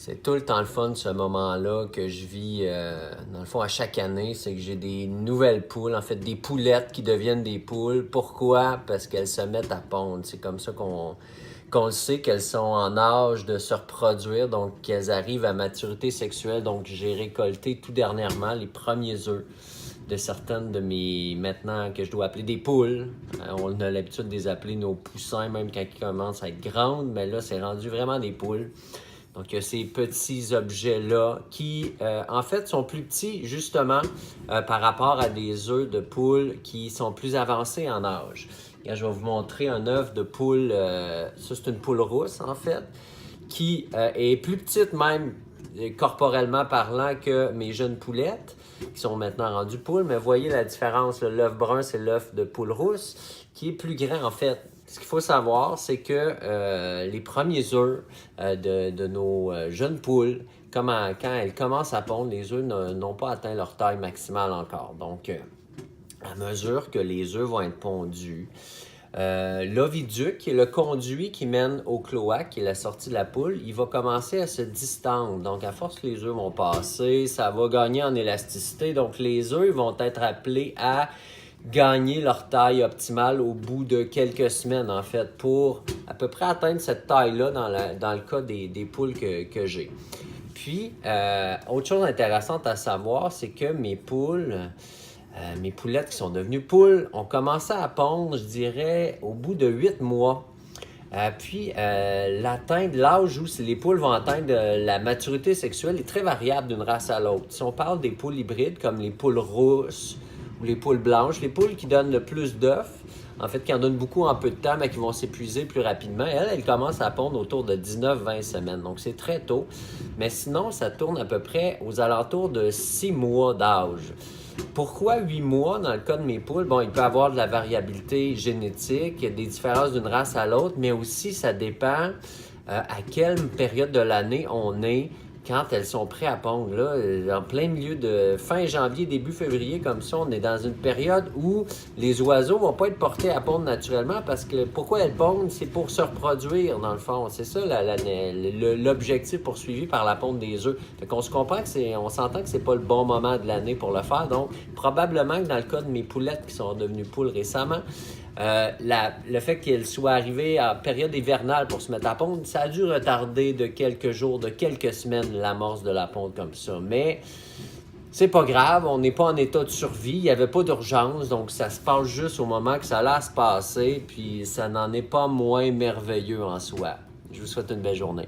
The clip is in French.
C'est tout le temps le fun, ce moment-là que je vis, dans le fond, à chaque année. C'est que j'ai des nouvelles poules, en fait, des poulettes qui deviennent des poules. Pourquoi? Parce qu'elles se mettent à pondre. C'est comme ça qu'on le sait, qu'elles sont en âge de se reproduire, donc qu'elles arrivent à maturité sexuelle. Donc, j'ai récolté tout dernièrement les premiers œufs de certaines de mes, maintenant, que je dois appeler des poules. On a l'habitude de les appeler nos poussins, même quand ils commencent à être grandes, mais là, c'est rendu vraiment des poules. Donc, il y a ces petits objets-là qui, en fait, sont plus petits, justement, par rapport à des œufs de poule qui sont plus avancés en âge. Et je vais vous montrer un œuf de poule, ça c'est une poule rousse, en fait, qui est plus petite même, corporellement parlant, que mes jeunes poulettes, qui sont maintenant rendues poules. Mais voyez la différence, l'œuf brun, c'est l'œuf de poule rousse, qui est plus grand, en fait. Ce qu'il faut savoir, c'est que les premiers œufs de nos jeunes poules, quand elles commencent à pondre, les œufs n'ont pas atteint leur taille maximale encore. Donc, à mesure que les œufs vont être pondus, l'oviduc, qui est le conduit qui mène au cloaque, qui est la sortie de la poule, il va commencer à se distendre. Donc, à force que les œufs vont passer, ça va gagner en élasticité. Donc, les œufs vont être appelés à gagner leur taille optimale au bout de quelques semaines, en fait, pour à peu près atteindre cette taille-là dans le cas des poules que j'ai. Puis, autre chose intéressante à savoir, c'est que mes poulettes qui sont devenues poules ont commencé à pondre, je dirais, au bout de 8 mois. Puis, l'âge où les poules vont atteindre la maturité sexuelle est très variable d'une race à l'autre. Si on parle des poules hybrides, comme les poules rousses ou les poules blanches, les poules qui donnent le plus d'œufs, en fait, qui en donnent beaucoup en peu de temps, mais qui vont s'épuiser plus rapidement, elles commencent à pondre autour de 19-20 semaines. Donc, c'est très tôt. Mais sinon, ça tourne à peu près aux alentours de 6 mois d'âge. Pourquoi 8 mois dans le cas de mes poules? Bon, il peut y avoir de la variabilité génétique, des différences d'une race à l'autre, mais aussi ça dépend à quelle période de l'année on est quand elles sont prêtes à pondre. Là, en plein milieu de fin janvier, début février, comme ça, on est dans une période où les oiseaux vont pas être portés à pondre naturellement parce que pourquoi elles pondent? C'est pour se reproduire, dans le fond. C'est ça l'objectif poursuivi par la ponte des œufs. Fait qu'on se comprend on s'entend que c'est pas le bon moment de l'année pour le faire. Donc, probablement que dans le cas de mes poulettes qui sont devenues poules récemment, le fait qu'elles soient arrivées en période hivernale pour se mettre à pondre, ça a dû retarder de quelques jours, de quelques semaines l'amorce de la ponte comme ça. Mais c'est pas grave, on n'est pas en état de survie, il n'y avait pas d'urgence, donc ça se passe juste au moment que ça allait se passer, puis ça n'en est pas moins merveilleux en soi. Je vous souhaite une belle journée.